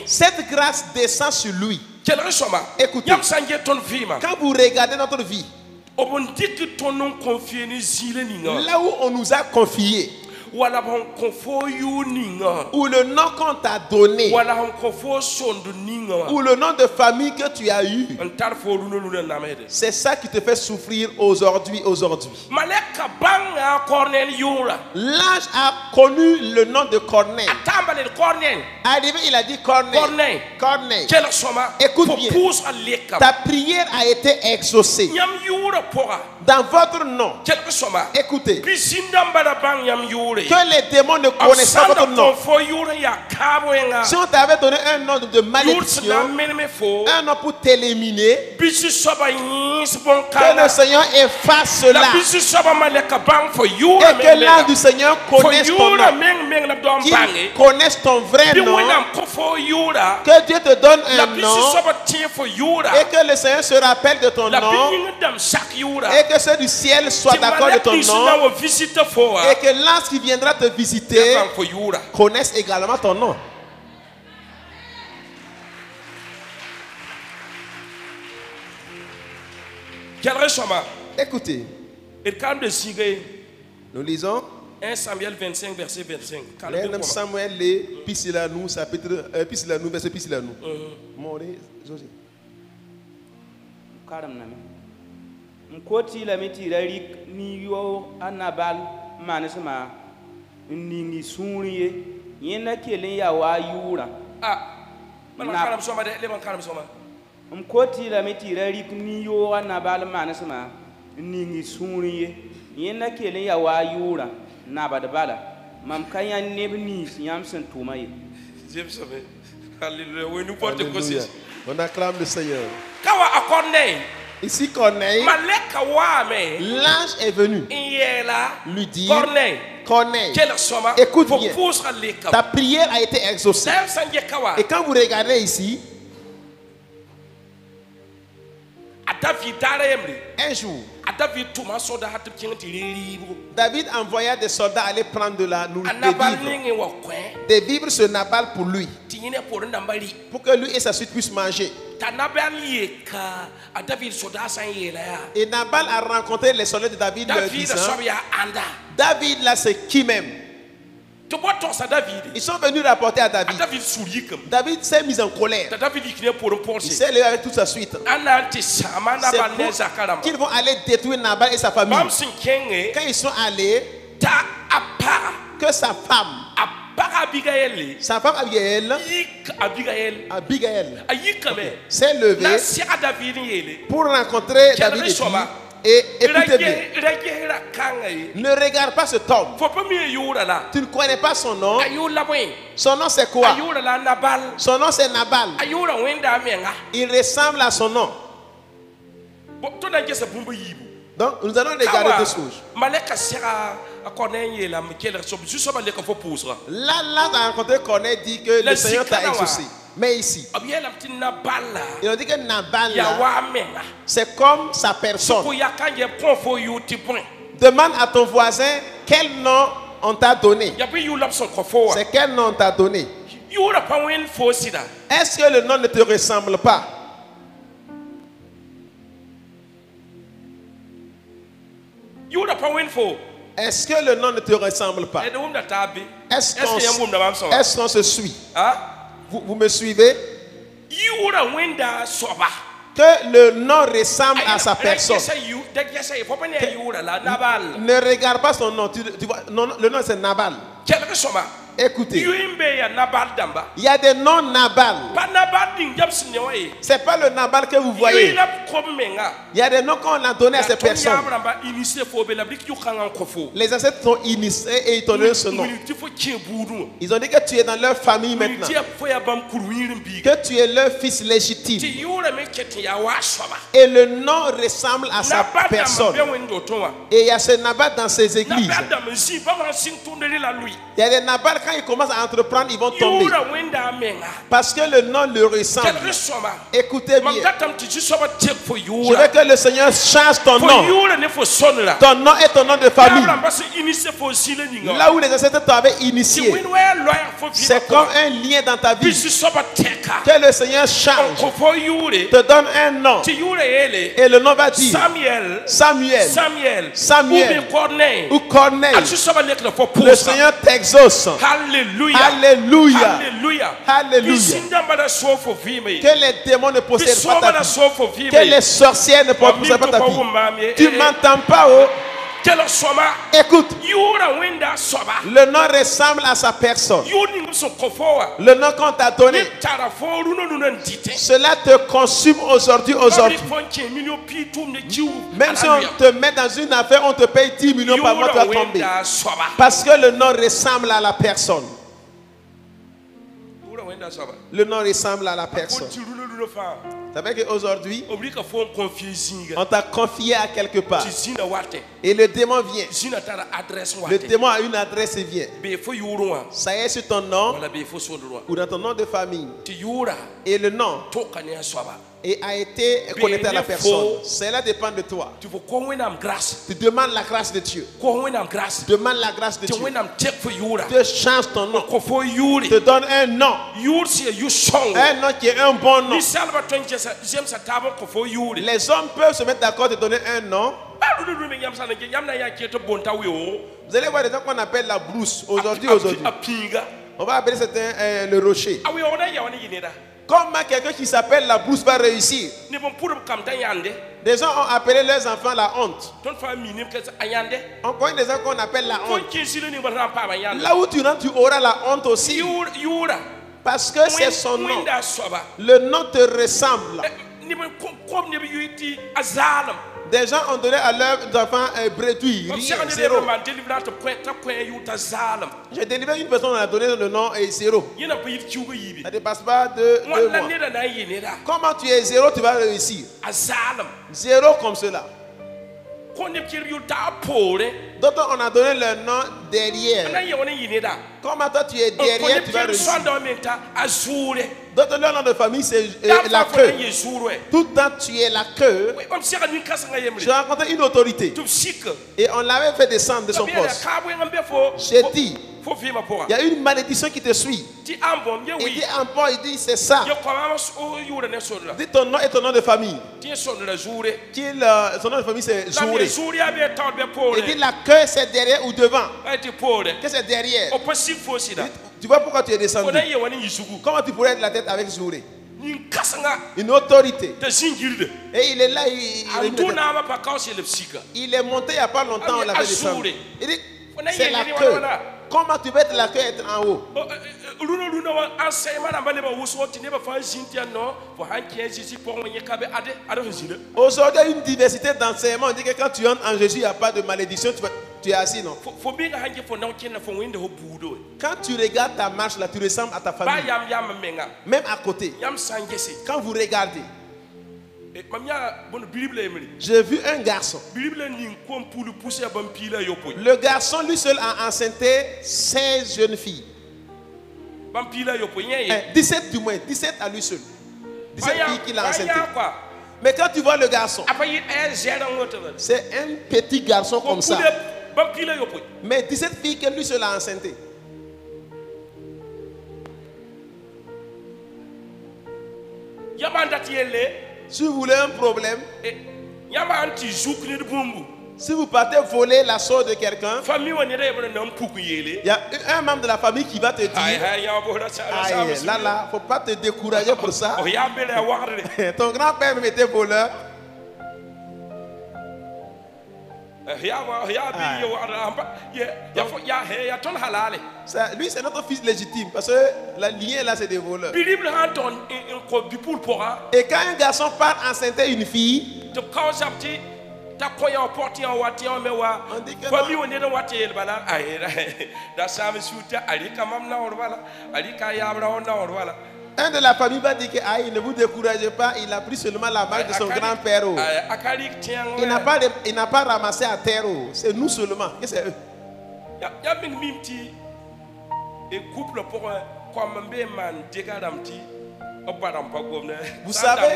cette grâce descend sur lui. Écoutez, quand vous regardez notre vie, là où on nous a confié, ou le nom qu'on t'a donné, ou le nom de famille que tu as eu, c'est ça qui te fait souffrir aujourd'hui. L'ange a connu le nom de Corneille. Arrivé, il a dit Corneille. Corneille. Écoute bien. Ta prière a été exaucée. Dans votre nom. Écoutez. Que les démons ne connaissent pas votre nom. Si on t'avait donné un nom de malédiction, un nom pour t'éliminer, que le Seigneur efface cela. Et que l'ange du Seigneur connaisse ton nom. Qu'il connaisse ton vrai nom. Que Dieu te donne un nom. Et que le Seigneur se rappelle de ton nom. Et que ceux du ciel soient d'accord de ton nom. Et que l'ange qui viendra te visiter connaisse également ton nom. Écoutez. Nous lisons 1 Samuel 25, verset 25. 1 Samuel, Pisilanou, chapitre Pisilanou, verset Pisilanou. Moré, José. Mkoti la mitirarik ni yo anabal manesma ningi suriye yena kele ya wa yura. Karam soma de leban karam soma. Mkoti la mitirarik ni yo anabal manesma ningi suriye yena kele ya wa yura nabad bala mam kanya nebni yam sentumaye. Alléluia, nous porte ceci. On acclame le Seigneur. Kawa akone. Ici Corneille, l'ange est venu lui dire, Corneille, écoute bien, ta prière a été exaucée. Et quand vous regardez ici, un jour, David envoya des soldats aller prendre des vivres sur Nabal pour lui, pour que lui et sa suite puissent manger. Et Nabal a rencontré les soldats de David leur disant, David là c'est qui même? Ils sont venus rapporter à David. David s'est mis en colère. Il s'est levé avec toute sa suite. C'est qu'ils vont aller détruire Nabal et sa famille. Quand ils sont allés, que sa femme Abigail s'est levée pour rencontrer David et écoutez bien. Ne regarde pas cet homme. Tu ne connais pas son nom. Son nom c'est quoi? Son nom c'est Nabal. Il ressemble à son nom. Donc nous allons regarder deux choses. Là, a rencontré Corneille dit que le Seigneur t'a exaucé. Mais ici, ils ont dit que Nabal, c'est comme sa personne. Demande à ton voisin quel nom on t'a donné. C'est quel nom on t'a donné. Est-ce que le nom ne te ressemble pas? Est-ce que le nom ne te ressemble pas? Est-ce qu'on se suit? Vous me suivez? Que le nom ressemble à sa personne. Ne regarde pas son nom. Tu vois, non, le nom c'est Nabal. Écoutez, il y a des noms Nabal. C'est pas le Nabal que vous voyez. Il y a des noms qu'on a donnés à ces personnes. Les ancêtres sont initiés et ils t'ont donné ce nom. Ils ont dit que tu es dans leur famille maintenant. Que tu es leur fils légitime. Et le nom ressemble à sa personne. Et il y a ce Nabal dans ces églises. Il y a des Nabal quand ils commencent à entreprendre, ils vont tomber. Parce que le nom le ressemble. Écoutez bien. Je veux que le Seigneur change ton nom. Ton nom est ton nom de famille. Là où les ancêtres t'avaient initié, c'est comme un lien dans ta vie. Que le Seigneur change, te donne un nom. Et le nom va dire Samuel ou Corneille. Le Seigneur t'exauce. Alléluia. Alléluia. Alléluia. Que les démons ne possèdent pas ta vie. Que les sorcières ne possèdent pas ta vie. Tu ne m'entends pas, oh? Écoute, le nom ressemble à sa personne. Le nom qu'on t'a donné, cela te consume aujourd'hui. Même si on te met dans une affaire, on te paye 10 millions par mois, tu vas tomber. Parce que le nom ressemble à la personne. Le nom ressemble à la personne. Ça veut dire qu'aujourd'hui, on t'a confié à quelque part. Et le démon vient. Le démon a une adresse et vient. Ça y est sur ton nom ou dans ton nom de famille. Et le nom et a été connecté à la personne. Cela dépend de toi. Tu demandes la grâce de Dieu. Demande la grâce de Dieu. Te change ton nom. Te donne un nom. Un nom qui est un bon nom. Les hommes peuvent se mettre d'accord de donner un nom. Vous allez voir des gens qu'on appelle la brousse aujourd'hui. On va appeler certains le rocher. Comment quelqu'un qui s'appelle la brousse va réussir? Des gens ont appelé leurs enfants la honte. On connaît des gens qu'on appelle la honte. Là où tu rentres, tu auras la honte aussi. Parce que c'est son nom. Le nom te ressemble. Des gens ont donné à leurs enfants un bredouille, rien, zéro. J'ai délivré une personne, on a donné le nom et zéro. Ça ne dépasse pas de 2 mois. Comment tu es zéro, tu vas réussir. Zéro comme cela. D'autres, on a donné le nom derrière. Comment toi tu es derrière, tu vas réussir. D'autres, leur nom de famille, c'est la queue. Tout le temps, tu es la queue. J'ai rencontré une autorité. Et on l'avait fait descendre de son poste. J'ai dit, il y a une malédiction qui te suit. Il dit il dit c'est ça. Dis ton nom et ton nom de famille. Son nom de famille c'est Zouré. Il dit la queue c'est derrière ou devant. Que c'est derrière. Tu vois pourquoi tu es descendu. Comment tu pourrais être la tête avec Zouré? Une autorité. Et il est là. Il est monté il n'y a pas longtemps. On l'avait descendu. Il dit c'est la queue. Comment tu peux être la queue et être en haut? Aujourd'hui, il y a une diversité d'enseignements. On dit que quand tu entres en Jésus, il n'y a pas de malédiction. Tu es assis, non? Quand tu regardes ta marche là, tu ressembles à ta famille. Même à côté. Quand vous regardez, j'ai vu un garçon. Le garçon lui seul a enceinté 16 jeunes filles. 17 du moins, 17 à lui seul. 17 filles qu'il a enceinté. Mais quand tu vois le garçon, c'est un petit garçon comme ça. Mais 17 filles que lui seul a enceinté. Si vous voulez un problème, si vous partez voler la soeur de quelqu'un, il y a un membre de la famille qui va te dire là, faut pas te décourager pour ça. Ton grand-père même était voleur. Lui c'est notre fils légitime parce que la lignée là c'est des voleurs. Et quand un garçon part enceinter une fille, on dit que un de la famille va dire que ne vous découragez pas, il a pris seulement la marque de son grand-père. Il n'a pas ramassé à terre. C'est nous seulement. C'est eux. Vous savez,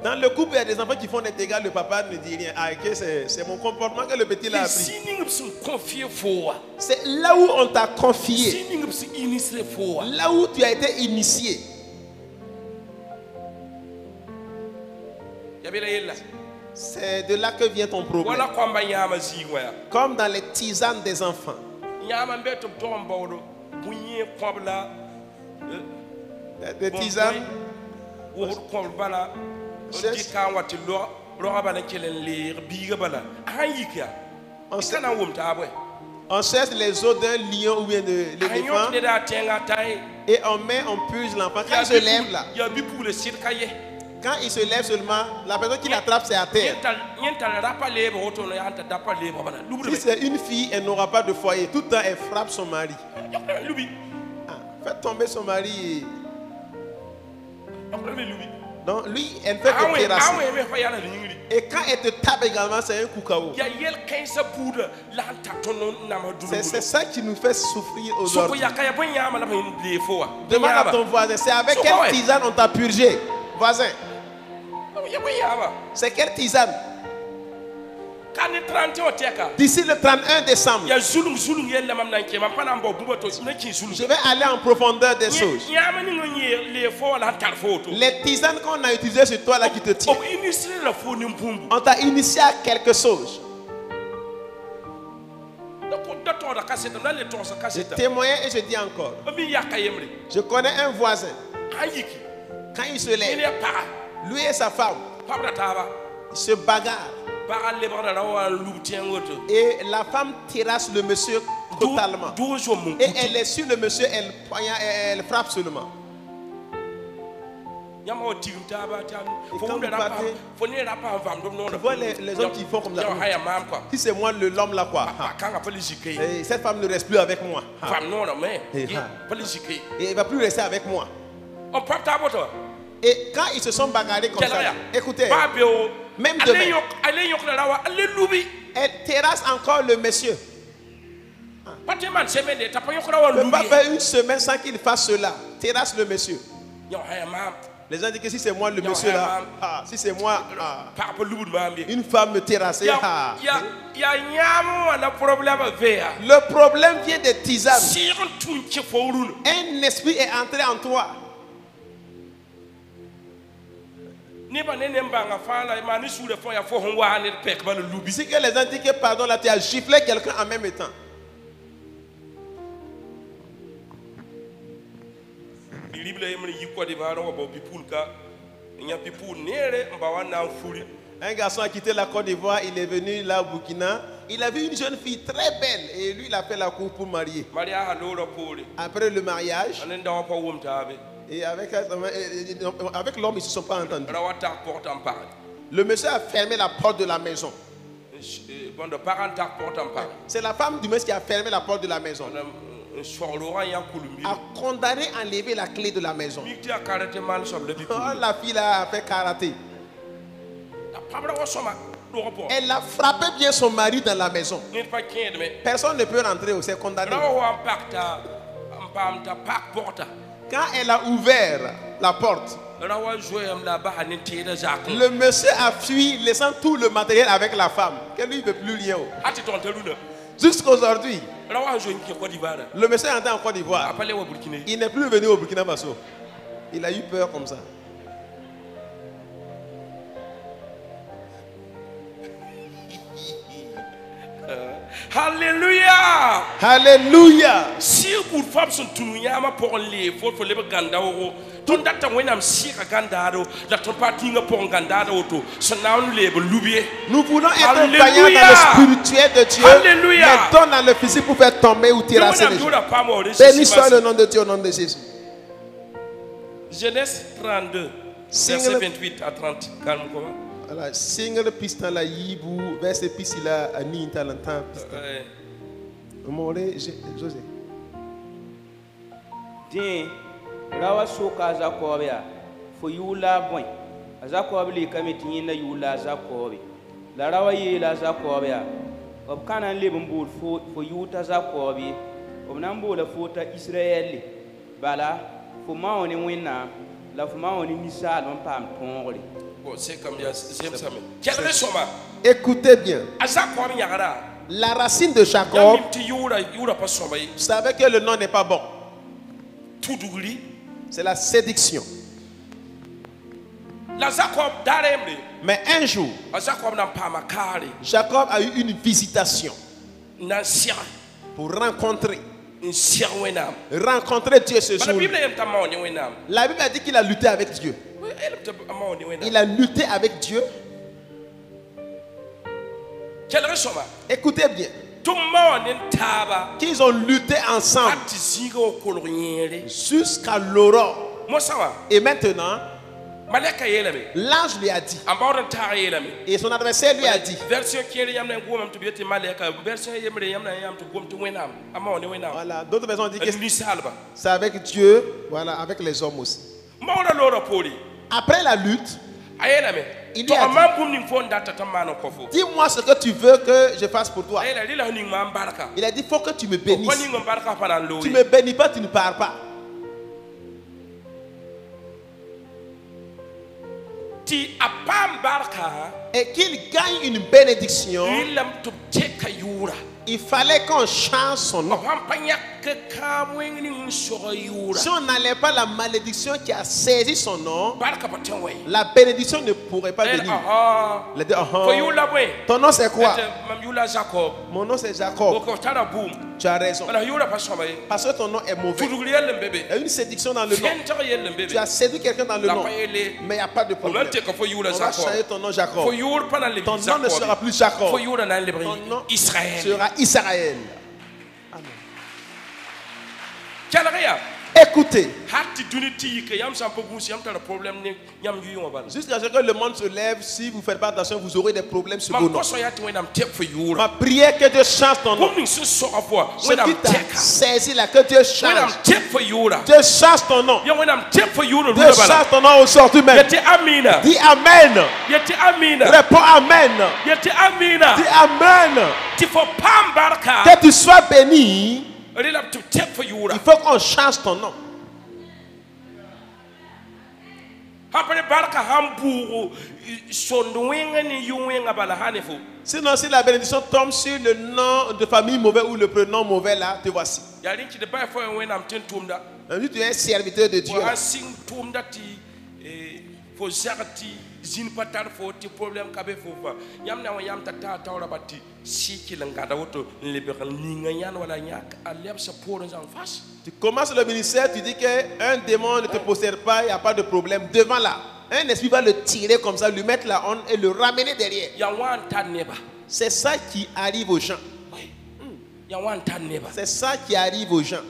dans le couple, il y a des enfants qui font des dégâts, le papa ne dit rien. Ah, ok, c'est mon comportement que le petit l'a appris. C'est là où on t'a confié, là où tu as été initié. C'est de là que vient ton problème. Comme dans les tisanes des enfants. Des tisanes. On cherche les os d'un lion ou bien de l'éléphant et on purge l'enfant. Quand il se lève là, quand il se lève seulement, la personne qui l'attrape c'est à terre. Si c'est une fille, elle n'aura pas de foyer. Tout le temps, elle frappe son mari. Fait tomber son mari. Donc lui, elle fait que terrasser. Et quand elle te tape également, c'est un coup KO. C'est ça qui nous fait souffrir aujourd'hui. Demande à ton voisin, c'est avec quelle tisane on t'a purgé? Voisin, c'est quelle tisane? D'ici le 31 décembre, je vais aller en profondeur des choses. Les tisanes qu'on a utilisées sur toi là qui te tiennent, on t'a initié à quelque chose. Je témoigne et je dis encore, je connais un voisin, quand il se lève, lui et sa femme, ils se bagarrent. Et la femme terrasse le monsieur totalement. Et elle est sur le monsieur, elle frappe seulement. Et quand vous partez, tu vois les hommes qui font comme ça. Si c'est moi l'homme là quoi. Et cette femme ne reste plus avec moi. Et elle ne va plus rester avec moi. Et quand ils se sont bagarrés comme ça, écoutez, même demain, elle terrasse encore le monsieur. Ne peut pas faire une semaine sans qu'il fasse cela. Terrasse le monsieur. Les gens disent que si c'est moi le monsieur là, si c'est moi, une femme me terrasse. Le problème vient des tisanes. Un esprit est entré en toi. Si que les gens disent que pardon là, tu as giflé quelqu'un en même temps. Un garçon a quitté la Côte d'Ivoire, il est venu là au Burkina. Il a vu une jeune fille très belle et lui il a fait la cour pour marier. Après le mariage, et avec l'homme, ils ne se sont pas entendus. Le monsieur a fermé la porte de la maison. C'est la femme du monsieur qui a fermé la porte de la maison. A condamné à enlever la clé de la maison. La fille a fait karaté. Elle a frappé bien son mari dans la maison. Personne ne peut rentrer, c'est condamné. Quand elle a ouvert la porte, le monsieur a fui, laissant tout le matériel avec la femme. Qu'elle lui ne veut plus rien. Jusqu'aujourd'hui, le monsieur est entré en Côte d'Ivoire. Il n'est plus venu au Burkina Faso. Il a eu peur comme ça. Alléluia. Alléluia. Si vous faites son tournoi pour les faut les gandao. Ton data wenam si gandado, la ton parti pour gandado to. Nous voulons être vaillants dans le spirituel de Dieu. Alléluia. Mais donne dans le physique pour faire tomber ou terrasser les gens. Béni soit le nom de Dieu au nom de Jésus. Genèse 32, verset 28 à 30. Calme comment? Alors, single pista la yibu verset pisila ani talanta pista. Amore José. Din rawa soka zakobia fo yula boy. Zakobi le kamiti na yula zakobi. La rawa ye la zakobia. ob kana leben bol fo yuta Jacobi ob nan bola fota Israël bala fo maoni wina la fo maoni nisal on pam tongoli c'est comme bien quel resoma écoutez bien Jacob yagara la racine de Jacob vous savez que le nom n'est pas bon c'est la séduction. Mais un jour Jacob a eu une visitation pour rencontrer Dieu ce jour. La Bible a dit qu'il a lutté avec Dieu. Il a lutté avec Dieu. Écoutez bien. Qu'ils ont lutté ensemble jusqu'à l'aurore. Et maintenant, l'ange lui a dit, et son adversaire lui a dit, voilà, d'autres personnes disent que c'est avec Dieu, voilà, avec les hommes aussi. Après la lutte, il lui a dit, dis-moi ce que tu veux que je fasse pour toi. Il a dit, il faut que tu me bénisses. Tu ne me bénis pas, tu ne pars pas. Et qu'il gagne une bénédiction, il fallait qu'on change son nom. Si on n'allait pas, la malédiction qui a saisi son nom, la bénédiction ne pourrait pas venir. Il a dit, ton nom c'est quoi? Mon nom c'est Jacob. Tu as raison. Parce que ton nom est mauvais. Il y a une séduction dans le nom. Tu as séduit quelqu'un dans le nom. Mais il n'y a pas de problème. On va changer ton nom Jacob. Ton nom ne sera plus Jacob. Ton nom sera Israël. Amen. Écoutez. Jusqu'à ce que le monde se lève, si vous ne faites pas attention, vous aurez des problèmes sur vos noms. Ma prière que Dieu change ton nom. Ce qui t'a saisi là, que Dieu change. Dieu change ton nom. Dieu change ton nom aujourd'hui même. Dis Amen. Réponds Amen. Dis Amen. Que tu sois béni. Il faut qu'on change ton nom. Sinon, si la bénédiction tombe sur le nom de famille mauvais ou le prénom mauvais, là, te voici. Tu es un serviteur de Dieu. Zin patar foti problème kabe fofa yamna wa yam tata tawra batti sikil ngada woto liberal ninga yan wala nyak aleb sa pour en face. Tu commences le ministère, tu dis que un démon ne te possède pas, il y a pas de problème devant là. Un esprit va le tirer comme ça, lui mettre la honte et le ramener derrière. C'est ça qui arrive aux gens. C'est ça qui arrive aux gens.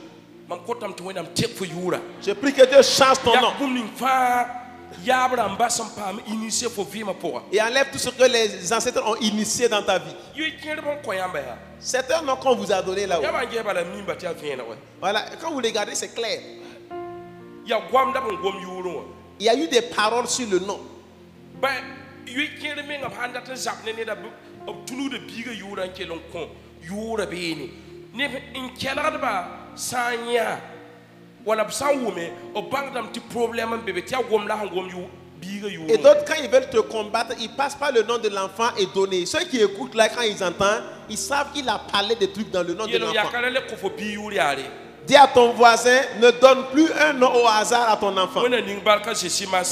Je prie que Dieu change ton nom. Et enlève tout ce que les ancêtres ont initié dans ta vie. C'est un nom qu'on vous a donné là-haut. Voilà, quand vous regardez, c'est clair. Il y a eu des paroles sur le nom. Et d'autres, quand ils veulent te combattre, ils passent par le nom de l'enfant et donner. Ceux qui écoutent là, quand ils entendent, ils savent qu'il a parlé des trucs dans le nom de l'enfant. Dis à ton voisin, ne donne plus un nom au hasard à ton enfant.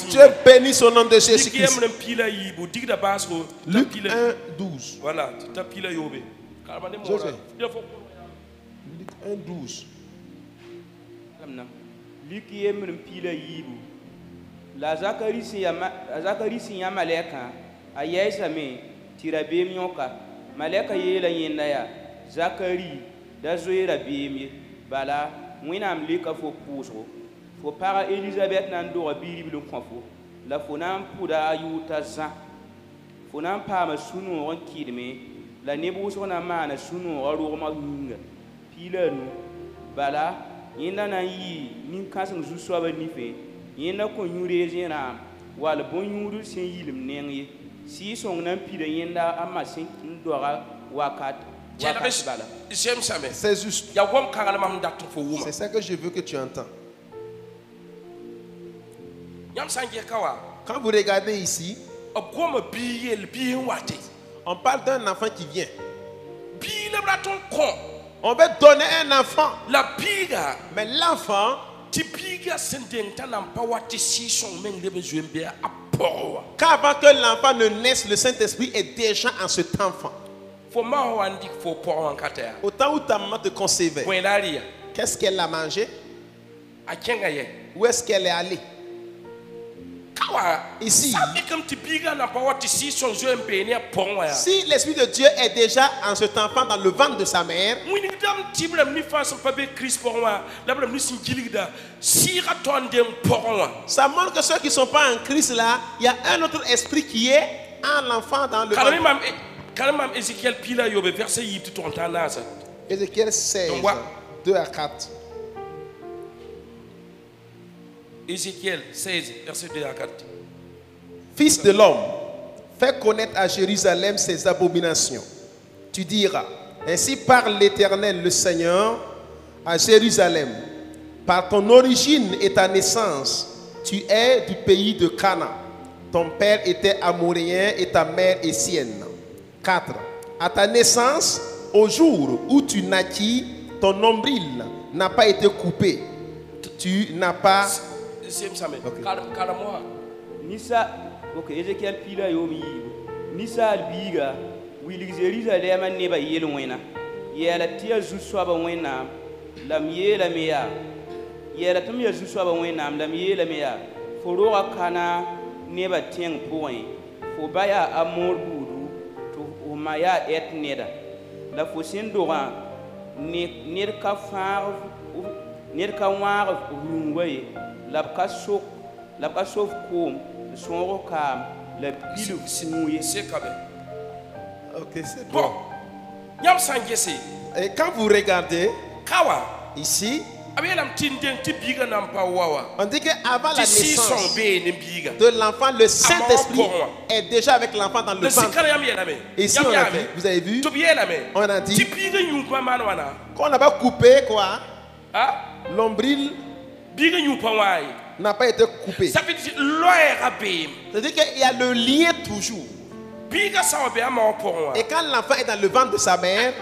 Dieu bénit son nom de Jésus-Christ. Luc 1:12. Voilà. Luc 1:12. Luc yemrem pila yibu la Zakari si ya maleka ayesa me tirabe myoka maleka yela yenda ya Zakari da zoira bemye bala mwinam leka fo puso fo para Elizabeth nan do bible konfo la fonam puda ayuta za fonam pa ma sunu on kidme la nebu so na mana sunu ro ma nginga pila nu bala yenda na yi nin kasam zu soba nife yenda ko nyure jena wal bon yuru sen yilim nengi si song nan pida yenda amma sen ndora wakat C'est juste. C'est ça que je veux que tu entends. Quand vous regardez ici, on parle d'un enfant qui vient. On veut donner un enfant. Mais l'enfant, qu'avant que l'enfant ne naisse, le Saint-Esprit est déjà en cet enfant. Au temps où ta maman te concevait, qu'est-ce qu'elle a mangé? Où est-ce qu'elle est allée? Ici, si l'Esprit de Dieu est déjà en cet enfant dans le ventre de sa mère, ça montre que ceux qui ne sont pas en Christ là, il y a un autre esprit qui est en l'enfant dans le ventre. Ézéchiel 16, 2 à 4. Ézéchiel 16, verset 2 à 4. Fils de l'homme, fais connaître à Jérusalem ses abominations. Tu diras, ainsi parle l'Éternel, le Seigneur, à Jérusalem. Par ton origine et ta naissance, tu es du pays de Canaan. Ton père était amoréen et ta mère Essienne. 4. À ta naissance, au jour où tu naquis, ton nombril n'a pas été coupé. Tu n'as pas... Nisa, ok, Ezekiel pila yomi. Nisa albiga, wili Jerusalem neba yelwena. Yela tia zuswa ba wena, la miela meya. Yela tumia zuswa ba wena, la miela meya. Foroa kana neba tieng point. Fobaya amor budu, to umaya et neda. La fosin dora, nirka far, nirka war rungwe. La kaso kom son kam la pilu sinouye c'est quand même. Ok, c'est bon. Et quand vous regardez ici, on dit qu'avant la naissance de l'enfant, le Saint-Esprit est déjà avec l'enfant dans le ventre. Et ici, vous avez vu, on a dit qu'on n'a pas coupé quoi, l'ombril n'a pas été coupé. Ça veut dire c'est-à-dire qu'il y a le lien toujours. Et quand l'enfant est dans le ventre de sa mère,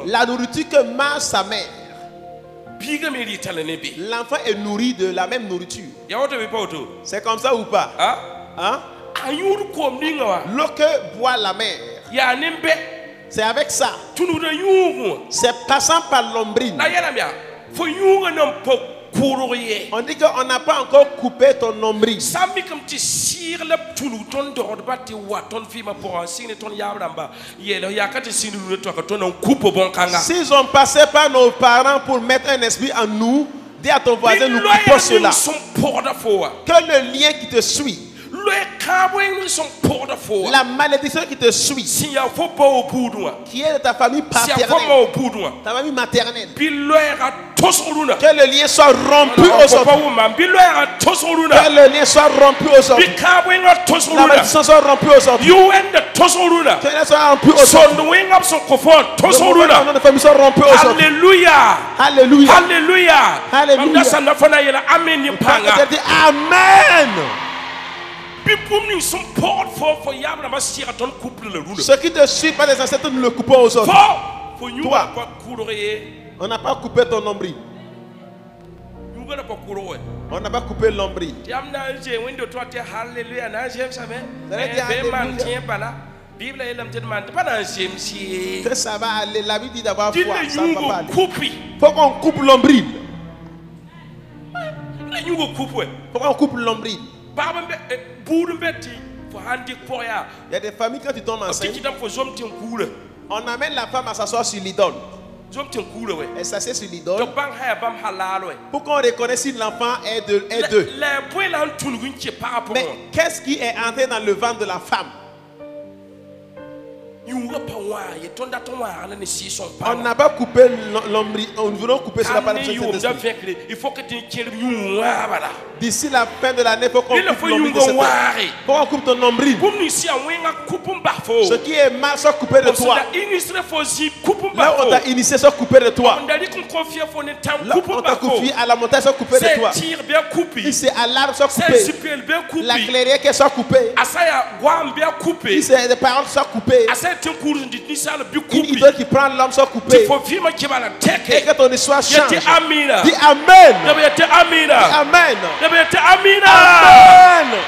la nourriture que mange sa mère, l'enfant est nourri de la même nourriture. C'est comme ça ou pas? Hein? L'eau que boit la mère, c'est avec ça. C'est passant par l'ombril. On dit qu'on n'a pas encore coupé ton nombril. S'ils ont passé par nos parents pour mettre un esprit en nous, dis à ton voisin, nous coupons cela. Que le lien qui te suit, la malédiction qui te suit, qui est de ta famille paternelle, ta famille maternelle, que le lien soit rompu aujourd'hui. Que le lien soit rompu aujourd'hui. La malédiction soit rompue aujourd'hui. Que le lien soit rompu aujourd'hui. Le nom de famille soit rompu aujourd'hui. Alléluia. Alléluia. Alléluia. Alléluia. Amen. Ceux qui te suivent par les ancêtres, nous le coupons aujourd'hui. Toi, on n'a pas coupé ton nombril. On n'a pas coupé l'ombril. Que ça va aller. La Bible dit d'avoir foi. Ça va pas aller. Faut qu'on coupe l'ombril. Faut qu'on coupe l'ombril. Il y a des familles, quand tu tombes enceinte, on amène la femme à s'asseoir sur l'idole. Elle s'assied sur l'idole pour qu'on reconnaisse si l'enfant est d'eux. Mais qu'est-ce qui est entré dans le ventre de la femme? On n'a pas coupé l'ombril, on voulait couper cela par le Saint-Esprit. Il faut que tu d'ici la fin de l'année, il faut qu'on coupe l'ombril de cet homme. Faut qu'on coupe ton nombril. Ce qui est mal soit coupé de toi. Là où on t'a initié soit coupé de toi. Là où on t'a confié à la montagne soit coupé de toi. Ici à l'arbre soit coupé. La clairière qui soit coupée. Ici les paroles soit coupées. Une idole qui prend l'homme soit coupée. Et que ton histoire change. Dis Amen. Dis Amen. Amen. Amen.